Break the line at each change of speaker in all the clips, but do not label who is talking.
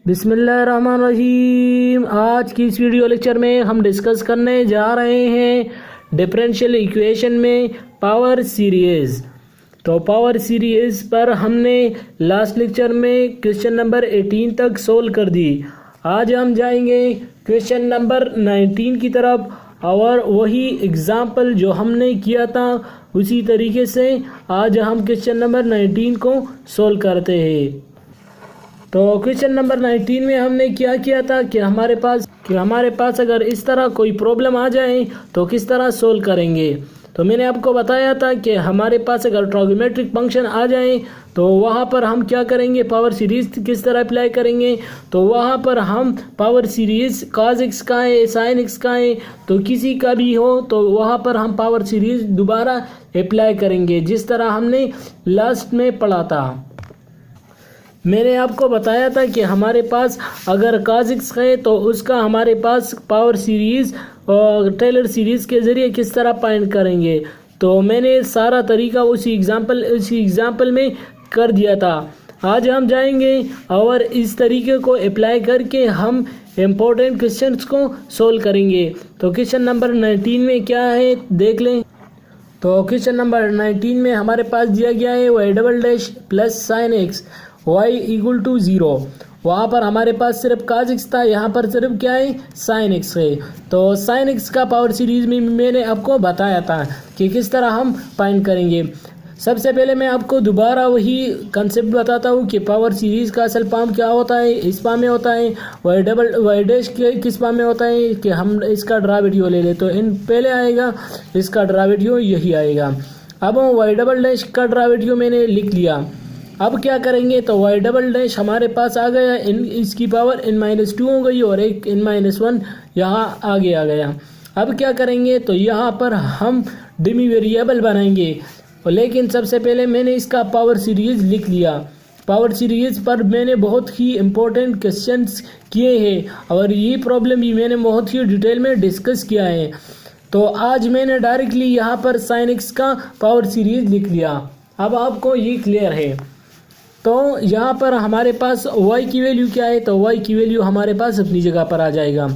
बिस्मिल्लाहिर्रहमानिर्रहीम। आज की इस वीडियो लेक्चर में हम डिस्कस करने जा रहे हैं डिफरेंशियल इक्वेशन में पावर सीरीज़। तो पावर सीरीज़ पर हमने लास्ट लेक्चर में क्वेश्चन नंबर 18 तक सोल्व कर दी। आज हम जाएंगे क्वेश्चन नंबर 19 की तरफ और वही एग्ज़ाम्पल जो हमने किया था उसी तरीके से आज हम क्वेश्चन नंबर 19 को सोल्व करते हैं। तो क्वेश्चन नंबर 19 में हमने क्या किया था कि हमारे पास अगर इस तरह कोई प्रॉब्लम आ जाए तो किस तरह सोल्व करेंगे। तो मैंने आपको बताया था कि हमारे पास अगर ट्रिग्नोमेट्रिक फंक्शन आ जाए तो वहाँ पर हम क्या करेंगे, पावर सीरीज़ किस तरह अप्लाई करेंगे। तो वहाँ पर हम पावर सीरीज़ cos x का है, sin x का है, तो किसी का भी हो तो वहाँ पर हम पावर सीरीज़ दोबारा अप्लाई करेंगे जिस तरह हमने लास्ट में पढ़ा था। मैंने आपको बताया था कि हमारे पास अगर cos x है तो उसका हमारे पास पावर सीरीज़ और टेलर सीरीज़ के ज़रिए किस तरह फाइंड करेंगे। तो मैंने सारा तरीका उसी एग्ज़ाम्पल में कर दिया था। आज हम जाएंगे और इस तरीके को अप्लाई करके हम इम्पोर्टेंट क्वेश्चंस को सोल्व करेंगे। तो क्वेश्चन नंबर 19 में क्या है देख लें। तो क्वेश्चन नंबर 19 में हमारे पास दिया गया है y double dash plus sign x y equal to 0। वहाँ पर हमारे पास सिर्फ cos x था, यहाँ पर सिर्फ क्या है sin x है। तो sin x का पावर सीरीज़ में मैंने आपको बताया था कि किस तरह हम फाइंड करेंगे। सबसे पहले मैं आपको दोबारा वही कंसेप्ट बताता हूँ कि पावर सीरीज़ का असल फॉर्म क्या होता है। इस फॉर्म में होता है y डैश किस फॉर्म में होता है कि हम इसका डेरिवेटिव ले लें तो इन पहले आएगा, इसका डेरिवेटिव यही आएगा। अब y डबल डैश का डेरिवेटिव मैंने लिख लिया। अब क्या करेंगे तो y डबल डैश हमारे पास आ गया, इसकी पावर n-2 हो गई और एक n-1 यहाँ आगे आ गया। अब क्या करेंगे तो यहाँ पर हम डिमी वेरिएबल बनाएंगे, लेकिन सबसे पहले मैंने इसका पावर सीरीज़ लिख लिया। पावर सीरीज़ पर मैंने बहुत ही इम्पोर्टेंट क्वेश्चंस किए हैं और ये प्रॉब्लम भी मैंने बहुत ही डिटेल में डिस्कस किया है। तो आज मैंने डायरेक्टली यहाँ पर साइन एक्स का पावर सीरीज़ लिख लिया। अब आपको ये क्लियर है। तो यहाँ पर हमारे पास y की वैल्यू क्या है, तो y की वैल्यू हमारे पास अपनी जगह पर आ जाएगा।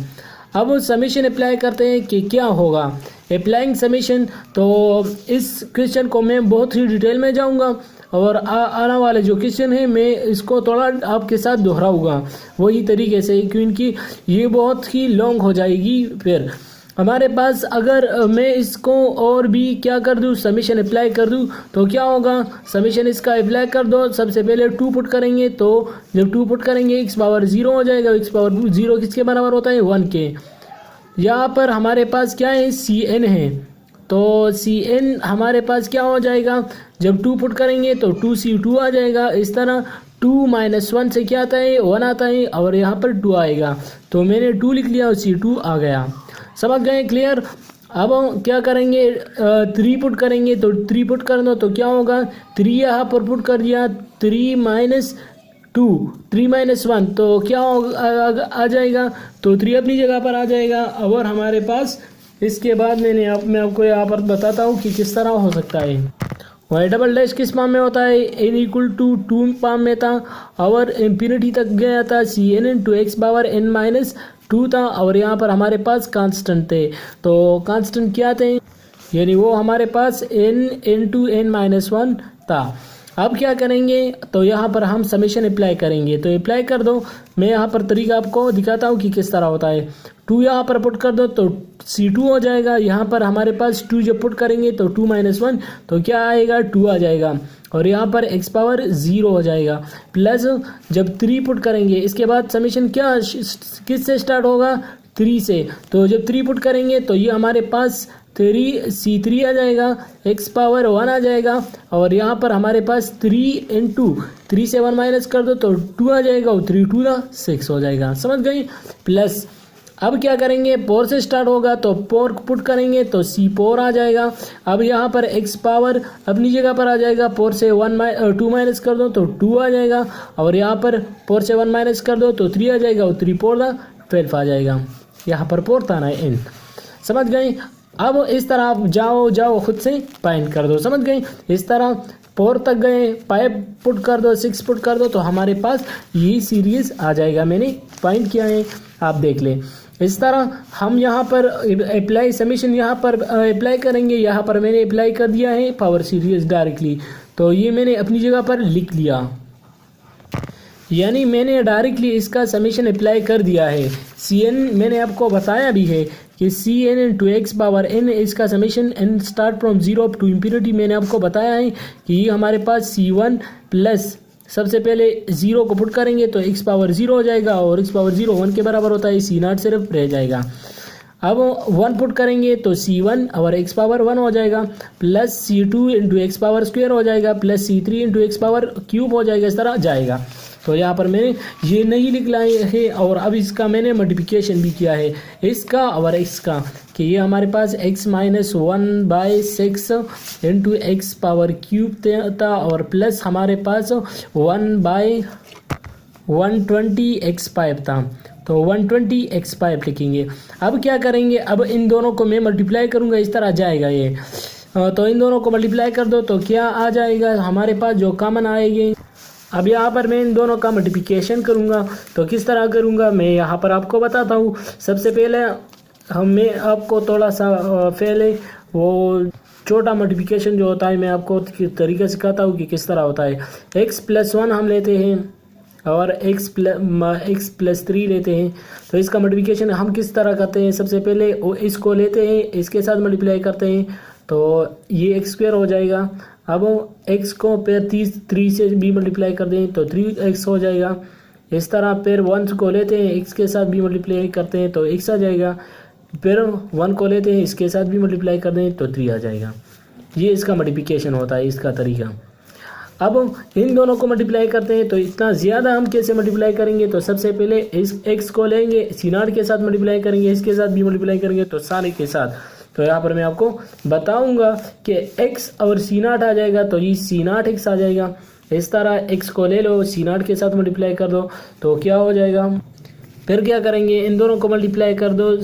अब समीशन अप्लाई करते हैं कि क्या होगा। अप्लाइंग समीशन, तो इस क्वेश्चन को मैं बहुत ही डिटेल में जाऊंगा और आने वाले जो क्वेश्चन है मैं इसको थोड़ा आपके साथ दोहराऊंगा वही तरीके से, क्योंकि ये बहुत ही लॉन्ग हो जाएगी। फिर हमारे पास अगर मैं इसको और भी क्या कर दूँ, समीशन अप्लाई कर दूँ तो क्या होगा। समीशन इसका अप्लाई कर दो, सबसे पहले 2 पुट करेंगे तो जब 2 पुट करेंगे x पावर 0 हो जाएगा। x पावर 0 किसके बराबर होता है 1 के। यहाँ पर हमारे पास क्या है cn है, तो cn हमारे पास क्या हो जाएगा, जब 2 पुट करेंगे तो 2c2 आ जाएगा। इस तरह 2 - 1 से क्या आता है 1 आता है और यहाँ पर 2 आएगा। तो मैंने 2 लिख लिया और c2 आ गया। समझ गए, क्लियर। अब क्या करेंगे 3 पुट करेंगे तो 3 पुट कर दो तो क्या होगा 3 यहाँ पर पुट कर दिया, 3 - 2 3 - 1 तो क्या आ जाएगा, तो 3 अपनी जगह पर आ जाएगा। और हमारे पास इसके बाद मैं आपको यहाँ पर बताता हूँ कि किस तरह हो सकता है। y डबल डैश किस फॉर्म में होता है n इक्वल टू 2 फॉर्म में था और इंफिनिटी तक गया था। cn × x पावर n-2 था और यहाँ पर हमारे पास कांस्टेंट थे। तो कांस्टेंट क्या थे, यानी वो हमारे पास n × n-1 था। अब क्या करेंगे तो यहाँ पर हम समीशन अप्लाई करेंगे, तो अप्लाई कर दो। मैं यहाँ पर तरीका आपको दिखाता हूँ कि किस तरह होता है। 2 यहाँ पर पुट कर दो तो c2 हो जाएगा। यहाँ पर हमारे पास 2 जब पुट करेंगे तो 2 - 1 तो क्या आएगा 2 आ जाएगा और यहाँ पर x पावर 0 हो जाएगा। प्लस जब 3 पुट करेंगे इसके बाद समीशन क्या किस से स्टार्ट होगा 3 से, तो जब 3 पुट करेंगे तो ये हमारे पास 3c3 आ जाएगा, x पावर 1 आ जाएगा और यहाँ पर हमारे पास 3 × 3 से 1 माइनस कर दो तो 2 आ जाएगा और 3 × 2 = 6 हो जाएगा। समझ गई। प्लस अब क्या करेंगे 4 से स्टार्ट होगा तो 4 पुट करेंगे तो c4 आ जाएगा। अब यहाँ पर x पावर अपनी जगह पर आ जाएगा, 4 से 2 माइनस कर दो तो 2 आ जाएगा और यहाँ पर 4 से 1 माइनस कर दो तो 3 आ जाएगा और 3 4 12 आ जाएगा। यहाँ पर 4 था ना n। समझ गए। अब इस तरह आप जाओ खुद से फाइंड कर दो। समझ गए। इस तरह 4 तक गए, 5 पुट कर दो, 6 पुट कर दो, तो हमारे पास ये सीरीज आ जाएगा। मैंने फाइंड किया है, आप देख लें। इस तरह हम यहाँ पर अप्लाई समीशन यहाँ पर अप्लाई करेंगे। यहाँ पर मैंने अप्लाई कर दिया है पावर सीरीज डायरेक्टली, तो ये मैंने अपनी जगह पर लिख लिया, यानी मैंने डायरेक्टली इसका समीशन अप्लाई कर दिया है। Cn मैंने आपको बताया भी है कि Cn into x power n, इसका summation n start from 0 up to infinity. मैंने आपको बताया है कि ये हमारे पास C1 प्लस, सबसे पहले 0 को पुट करेंगे तो x पावर 0 हो जाएगा, और x पावर 0 1 के बराबर होता है, C0 सिर्फ रह जाएगा। अब 1 पुट करेंगे तो C1 और x पावर 1 हो जाएगा, plus C2 into x power square हो जाएगा, plus C3 into x power cube हो जाएगा, इस तरह जाएगा। तो यहाँ पर मैंने ये नहीं लिख लाए है, और अब इसका मैंने मल्टीप्लिकेशन भी किया है, इसका और इसका, कि ये हमारे पास x minus 1/6 into x power cube था, और प्लस हमारे पास 1/120 x5 था, तो 120 x5 लिखेंगे। अब क्या करेंगे, अब इन दोनों को मैं मल्टीप्लाई करूँगा, इस तरह जाएगा ये। तो इन दोनों को मल्टीप्लाई कर दो तो क्या आ जाएगा हमारे पास, जो कॉमन आएगी। अब यहाँ पर मैं इन दोनों का मल्टीप्लिकेशन करूँगा, तो किस तरह करूँगा मैं यहाँ पर आपको बताता हूँ। सबसे पहले मैं आपको थोड़ा सा पहले वो छोटा मल्टीप्लिकेशन जो होता है मैं आपको तरीका सिखाता हूँ कि किस तरह होता है। x प्लस 1 हम लेते हैं और x प्लस 3 लेते हैं, तो इसका मल्टीप्लिकेशन हम किस तरह करते हैं। सबसे पहले इसको लेते हैं, इसके साथ मल्टीप्लाई करते हैं, तो ये x स्क्वायर हो जाएगा। अब x को फिर 3 से भी मल्टीप्लाई कर दें तो 3x हो जाएगा। इस तरह फिर 1 को लेते हैं, x के साथ भी मल्टीप्लाई करते हैं तो x आ जाएगा। फिर 1 को लेते हैं, इसके साथ भी मल्टीप्लाई कर दें तो 3 आ जाएगा। ये इसका मल्टीप्लिकेशन होता है, इसका तरीका। अब इन दोनों को मल्टीप्लाई करते हैं, तो इतना ज़्यादा हम कैसे मल्टीप्लाई करेंगे, तो सबसे पहले इस x को लेंगे, C0 के साथ मल्टीप्लाई करेंगे, इसके साथ भी मल्टीप्लाई करेंगे, तो सारे के साथ। तो यहाँ पर मैं आपको बताऊंगा कि x और C0 आ जाएगा, तो ये C0x आ जाएगा। इस तरह x को ले लो, C0 के साथ मल्टीप्लाई कर दो तो क्या हो जाएगा। फिर क्या करेंगे, इन दोनों को मल्टीप्लाई कर दो,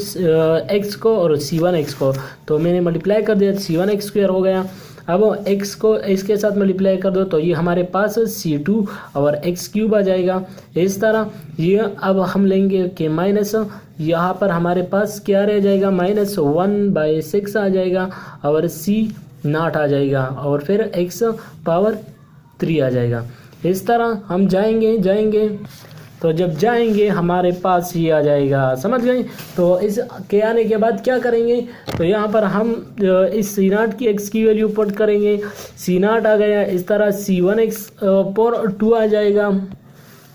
x को और C1x को, तो मैंने मल्टीप्लाई कर दिया, C1x स्क्वायर हो गया। अब x को इसके साथ मल्टीप्लाई कर दो तो ये हमारे पास C2 और x क्यूब आ जाएगा। इस तरह ये अब हम लेंगे कि माइनस, यहाँ पर हमारे पास क्या रह जाएगा, -1/6 आ जाएगा, और C0 आ जाएगा, और फिर x पावर 3 आ जाएगा। इस तरह हम जाएंगे तो जब जाएंगे हमारे पास ये आ जाएगा, समझ गए। तो इस के आने के बाद क्या करेंगे, तो यहाँ पर हम इस C0 की x की वैल्यू पुट करेंगे, C0 आ गया। इस तरह C1x पर 2 आ जाएगा।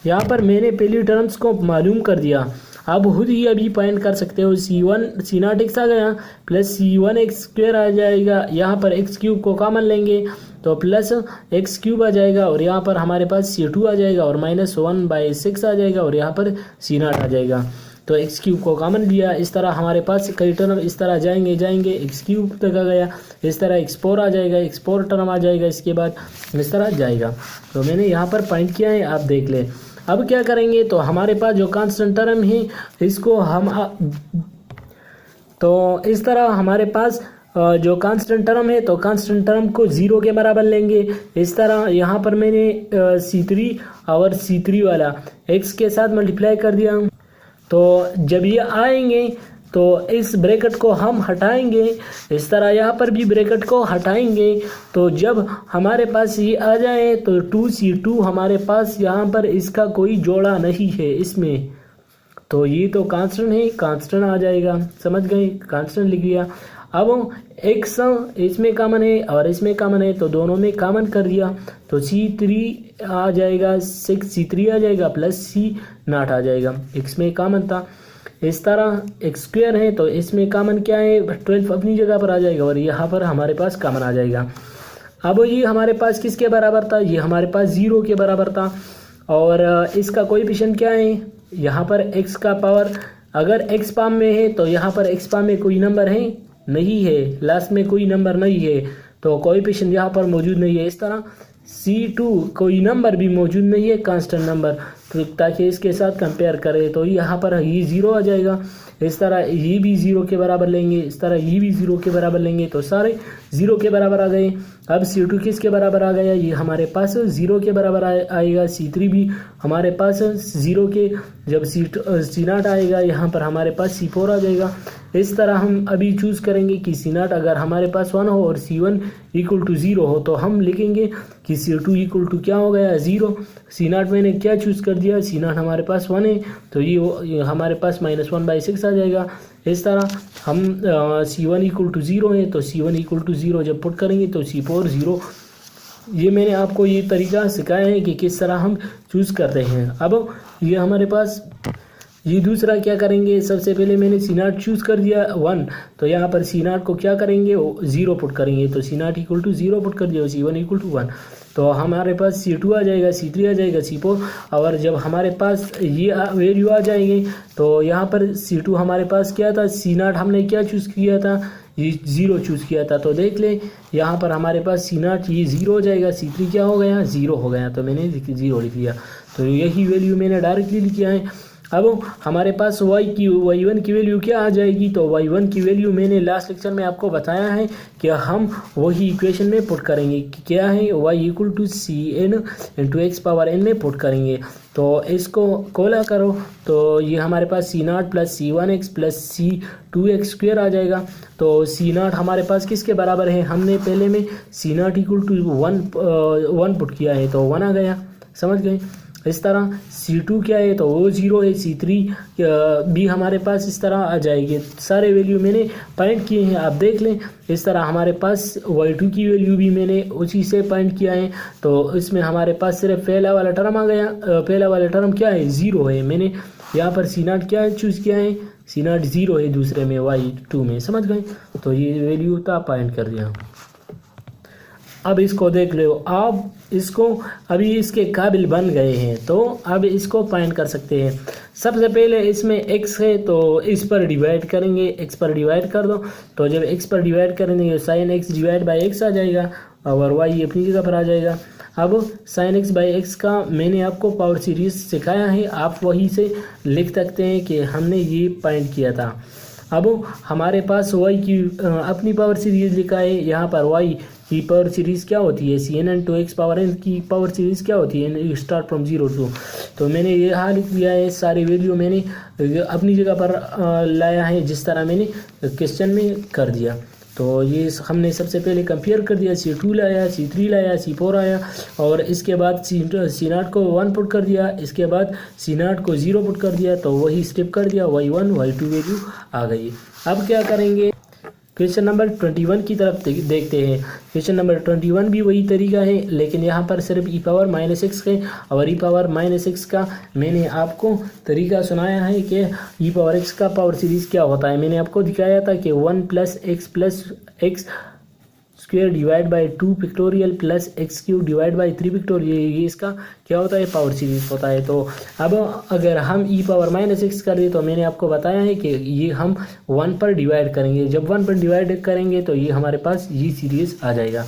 यहाँ पर मैंने पहली टर्म्स को मालूम कर दिया, आप खुद ही अभी पॉइंट कर सकते हो। C0x आ गया, प्लस C1x स्क्वायर आ जाएगा। यहाँ पर x क्यूब को कॉमन लेंगे तो प्लस x क्यूब आ जाएगा, और यहाँ पर हमारे पास C2 आ जाएगा, और -1/6 आ जाएगा, और यहाँ पर C0 आ जाएगा। तो x क्यूब को कॉमन लिया। इस तरह हमारे पास कई टर्म इस तरह जाएंगे x क्यूब तक आ गया। इस तरह x4 आ जाएगा, x4 टर्म आ जाएगा, इसके बाद इस तरह जाएगा। तो मैंने यहाँ पर पॉइंट किया है, आप देख लें। अब क्या करेंगे, तो हमारे पास जो कांस्टेंट टर्म है इसको हम तो इस तरह हमारे पास जो कांस्टेंट टर्म है, तो कांस्टेंट टर्म को 0 के बराबर लेंगे। इस तरह यहाँ पर मैंने C3 और C3 वाला x के साथ मल्टीप्लाई कर दिया। तो जब ये आएंगे तो इस ब्रैकेट को हम हटाएंगे, इस तरह यहाँ पर भी ब्रैकेट को हटाएंगे। तो जब हमारे पास ये आ जाए तो 2C2 हमारे पास यहाँ पर इसका कोई जोड़ा नहीं है इसमें, तो ये तो कांस्टेंट है, कांस्टेंट आ जाएगा, समझ गए, कांस्टेंट लिख लिया। अब x इसमें कॉमन है और इसमें कॉमन है, तो दोनों में कॉमन कर दिया, तो C3 आ जाएगा, 6C3 आ जाएगा, प्लस C0 आ जाएगा, x में कॉमन था। इस तरह x स्क्वायर है, तो इसमें कॉमन क्या है, 12 अपनी जगह पर आ जाएगा, और यहाँ पर हमारे पास कॉमन आ जाएगा। अब ये हमारे पास किसके बराबर था, ये हमारे पास 0 के बराबर था, और इसका कोएफिशिएंट क्या है, यहाँ पर x का पावर, अगर x पाम में है तो यहाँ पर x पाम में कोई नंबर है नहीं है, लास्ट में कोई नंबर नहीं है, तो कोएफिशिएंट यहाँ पर मौजूद नहीं है। इस तरह C2 कोई नंबर भी मौजूद नहीं है, कांस्टेंट नंबर, ताकि इसके साथ कंपेयर करें। तो यहाँ पर ये 0 आ जाएगा, इस तरह ये भी 0 के बराबर लेंगे, इस तरह ये भी 0 के बराबर लेंगे, तो सारे 0 के बराबर आ गए। अब C2 किसके बराबर आ गया, ये हमारे पास 0 के बराबर आएगा। C3 भी हमारे पास 0 के, जब C0 आएगा यहाँ पर हमारे पास C4 आ जाएगा। इस तरह हम अभी चूज़ करेंगे कि C0 अगर हमारे पास 1 हो और C1 इक्वल टू 0 हो, तो हम लिखेंगे कि C2 इक्वल टू क्या हो गया, 0। C0 मैंने क्या चूज़ कर दिया, C0 हमारे पास 1 है, तो ये हमारे पास -1/6 आ जाएगा। इस तरह हम C1 इक्वल टू 0 है, तो C1 इक्वल टू 0 जब पुट करेंगे तो C4 0। ये मैंने आपको ये तरीका सिखाया है कि किस तरह हम चूज़ करते हैं। अब ये हमारे पास ये दूसरा क्या करेंगे, सबसे पहले मैंने C0 चूज़ कर दिया 1, तो यहाँ पर C0 को क्या करेंगे, 0 पुट करेंगे, तो C0 इक्वल टू 0 पुट कर दिया, C1 इक्वल टू 1, तो हमारे पास C2 आ जाएगा, C3 आ जाएगा, C4। और जब हमारे पास ये वैल्यू आ जाएंगे तो यहाँ पर C2 हमारे पास क्या था, C0 हमने क्या चूज़ किया था, ये 0 चूज़ किया था। तो देख लें यहाँ पर हमारे पास C0 ये 0 हो जाएगा, C3 क्या हो गया, 0 हो गया, तो मैंने 0 लिख दिया। तो यही वैल्यू मैंने डायरेक्टली लिखा है। अब हमारे पास y1 की वैल्यू क्या आ जाएगी, तो y1 की वैल्यू मैंने लास्ट लेक्चर में आपको बताया है कि हम वही इक्वेशन में पुट करेंगे कि क्या है, y equal to cn into x power n में पुट करेंगे। तो इसको कोला करो तो ये हमारे पास C0 plus C1x plus C2x square आ जाएगा। तो C0 हमारे पास किसके बराबर है, हमने पहले में C0 इक्वल टू 1 पुट किया है, तो 1 आ गया, समझ गए। इस तरह C2 क्या है, तो वो 0 है, C3 भी हमारे पास इस तरह आ जाएगी। सारे वैल्यू मैंने पॉइंट किए हैं, आप देख लें। इस तरह हमारे पास y2 की वैल्यू भी मैंने उसी से पॉइंट किया है, तो इसमें हमारे पास सिर्फ पहला वाला टर्म आ गया। पहला वाला टर्म क्या है, 0 है। मैंने यहाँ पर C0 क्या चूज़ किया है, C0 0 है दूसरे में, y2 में, समझ गए। तो ये वैल्यू था पॉइंट कर दिया। अब इसको देख लो, आप इसको अभी इसके काबिल बन गए हैं, तो अब इसको पॉइंट कर सकते हैं। सबसे पहले इसमें x है, तो इस पर डिवाइड करेंगे, x पर डिवाइड कर दो। तो जब x पर डिवाइड करेंगे तो sin x divide by x आ जाएगा और y अपनी जगह पर आ जाएगा। अब sin x बाई x का मैंने आपको पावर सीरीज सिखाया है, आप वहीं से लिख सकते हैं कि हमने ये पॉइंट किया था। अब हमारे पास y की अपनी पावर सीरीज लिखा है, यहाँ पर y की पावर सीरीज़ क्या होती है, cn into x power n की पावर सीरीज़ क्या होती है, स्टार्ट फ्रॉम 0 टू। तो मैंने ये यहाँ लिख दिया है, सारी वैल्यू मैंने अपनी जगह पर लाया है जिस तरह मैंने क्वेश्चन में कर दिया। तो ये हमने सबसे पहले कंपेयर कर दिया, C2 लाया, C3 लाया, C4 आया, और इसके बाद C0 को 1 पुट कर दिया, इसके बाद C0 को 0 पुट कर दिया, तो वही स्टेप कर दिया, y1 y2 वैल्यू आ गई। अब क्या करेंगे, क्वेश्चन नंबर 21 की तरफ देखते हैं। क्वेश्चन नंबर 21 भी वही तरीका है, लेकिन यहाँ पर सिर्फ e पावर -x है, और e पावर -x का मैंने आपको तरीका सुनाया है कि e पावर x का पावर सीरीज़ क्या होता है। मैंने आपको दिखाया था कि 1 plus x square divide by 2 pictorial plus x cube divide by 3 pictorial, ये इसका क्या होता है, पावर सीरीज होता है। तो अब अगर हम e पावर -x कर दें, तो मैंने आपको बताया है कि ये हम 1 पर डिवाइड करेंगे, जब 1 पर डिवाइड करेंगे तो ये हमारे पास ये सीरीज आ जाएगा।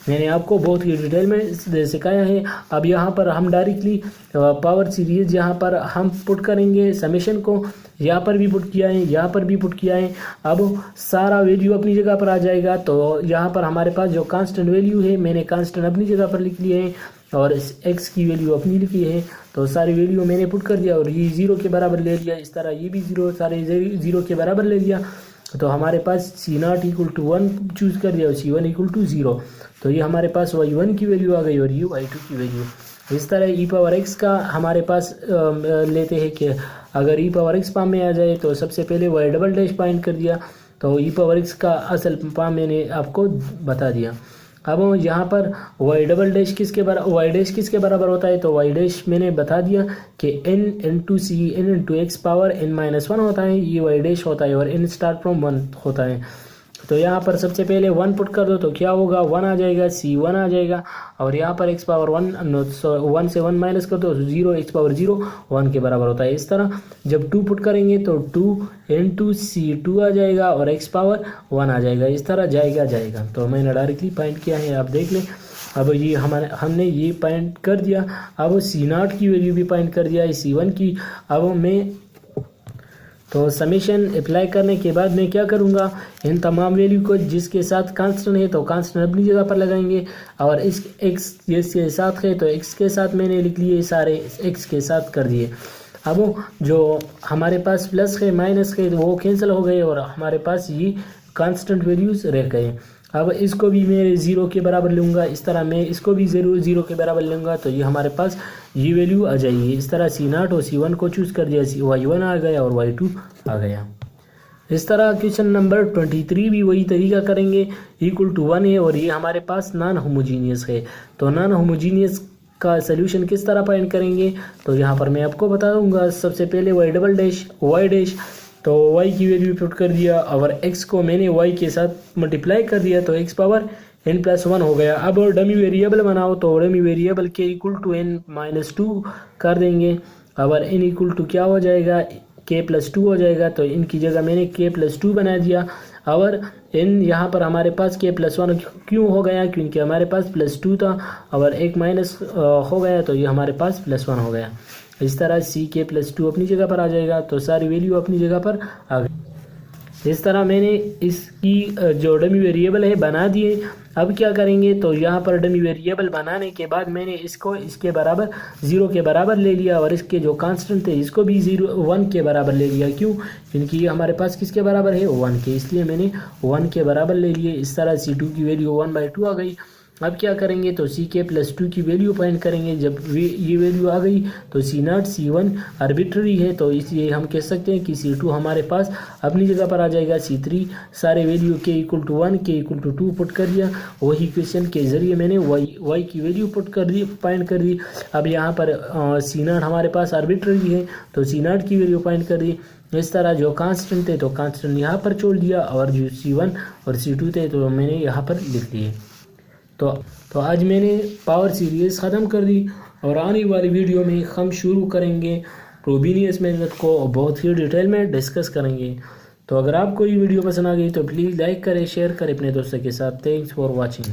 मैंने आपको बहुत ही डिटेल में सिखाया है। अब यहाँ पर हम डायरेक्टली पावर सीरीज यहाँ पर हम पुट करेंगे, समेशन को यहाँ पर भी पुट किया है, यहाँ पर भी पुट किया है। अब सारा वैल्यू अपनी जगह पर आ जाएगा। तो यहाँ पर हमारे पास जो कांस्टेंट वैल्यू है, मैंने कांस्टेंट अपनी जगह पर लिख लिए है और x की वैल्यू अपनी लिखी है। तो सारी वैल्यू मैंने पुट कर दिया और ये 0 के बराबर ले लिया। इस तरह ये भी 0 सारे 0 के बराबर ले लिया। तो हमारे पास C0 इक्वल टू 1 चूज़ कर दिया और C1 इक्वल टू 0। तो ये हमारे पास y1 की वैल्यू आ गई और ये y2 की वैल्यू। इस तरह e पावर x का हमारे पास लेते हैं कि अगर e पावर x फॉर्म में आ जाए तो सबसे पहले y डबल डैश पॉइंट कर दिया। तो e पावर x का असल फॉर्म मैंने आपको बता दिया। अब यहाँ पर y double dash y dash किसके बराबर होता है, तो y डैश मैंने बता दिया कि n इंटू सी n into x power n-1 होता है, ये y डैश होता है, और n स्टार्ट फ्रॉम 1 होता है। तो यहाँ पर सबसे पहले 1 पुट कर दो तो क्या होगा, 1 आ जाएगा, C1 आ जाएगा, और यहाँ पर x पावर 1 से 1 माइनस कर दो तो 0, x पावर 0 1 के बराबर होता है। इस तरह जब 2 पुट करेंगे तो 2 इंटू C2 आ जाएगा और x पावर 1 आ जाएगा। इस तरह जाएगा। तो मैंने डायरेक्टली पॉइंट किया है, आप देख लें। अब ये हमने ये पॉइंट कर दिया। अब C0 की वैल्यू भी पॉइंट कर दिया है C1 की। अब मैं तो समेशन अप्लाई करने के बाद मैं क्या करूँगा, इन तमाम वैल्यू को जिसके साथ कांस्टेंट है तो कांस्टेंट अपनी जगह पर लगाएंगे, और इस x जिसके साथ है तो x के साथ मैंने लिख लिए, सारे x के साथ कर दिए। अब जो हमारे पास प्लस है माइनस है वो कैंसिल हो गए और हमारे पास ये कांस्टेंट वैल्यूज़ रह गए। अब इसको भी मैं 0 के बराबर लूँगा, इस तरह मैं इसको भी 0 के बराबर लूँगा, तो ये हमारे पास ये वैल्यू आ जाएगी। इस तरह C0 और C1 को चूज़ कर दिया, Y1 आ गया और Y2 आ गया। इस तरह क्वेश्चन नंबर 23 भी वही तरीका करेंगे, इक्वल टू 1 है और ये हमारे पास नॉन होमोजीनियस है। तो नॉन होमोजीनियस का सलूशन किस तरह फाइंड करेंगे, तो यहाँ पर मैं आपको बता दूँगा। सबसे पहले y डैश, तो y की वैल्यू पुट कर दिया और x को मैंने y के साथ मल्टीप्लाई कर दिया, तो x पावर n+1 हो गया। अब डमी वेरिएबल बनाओ, तो डमी वेरिएबल के इक्वल टू n-2 कर देंगे। और n इक्वल टू क्या हो जाएगा, k+2 हो जाएगा, तो इनकी जगह मैंने k+2 बना दिया। और n यहाँ पर हमारे पास k+1 क्यों हो गया, क्योंकि हमारे पास +2 था और एक माइनस हो गया, तो ये हमारे पास +1 हो गया। इस तरह k+2 अपनी जगह पर आ जाएगा, तो सारी वैल्यू अपनी जगह पर आ गई। इस तरह मैंने इसकी जो डमी वेरिएबल है बना दिए। अब क्या करेंगे, तो यहाँ पर डमी वेरिएबल बनाने के बाद मैंने इसको इसके बराबर 0 के बराबर ले लिया और इसके जो कांस्टेंट थे इसको भी 1 के बराबर ले लिया। क्यों, क्योंकि ये हमारे पास किसके बराबर है, 1 के, इसलिए मैंने 1 के बराबर ले लिए। इस तरह C2 की वैल्यू 1/2 आ गई। अब क्या करेंगे, तो k+2 की वैल्यू फाइंड करेंगे। जब ये वैल्यू आ गई तो C0 C1 आर्बिट्ररी है, तो इसलिए हम कह सकते हैं कि C2 हमारे पास अपनी जगह पर आ जाएगा। C3 सारे वैल्यू k=1 k=2 पुट कर दिया। वही क्वेश्चन के ज़रिए मैंने y की वैल्यू पुट कर दी, फाइंड कर दी। अब यहाँ पर C0 हमारे पास आर्बिट्ररी है, तो C0 की वैल्यू फाइंड कर दी। इस तरह जो कांस्टेंट थे तो कांस्टेंट यहाँ पर छोड़ दिया, और जो C1 और C2 थे तो मैंने यहाँ पर लिख दिए। तो आज मैंने पावर सीरीज़ ख़त्म कर दी, और आने वाली वीडियो में हम शुरू करेंगे फ्रोबेनियस मेथड को, बहुत ही डिटेल में डिस्कस करेंगे। तो अगर आपको ये वीडियो पसंद आ गई तो प्लीज़ लाइक करें, शेयर करें अपने दोस्तों के साथ। Thanks for watching.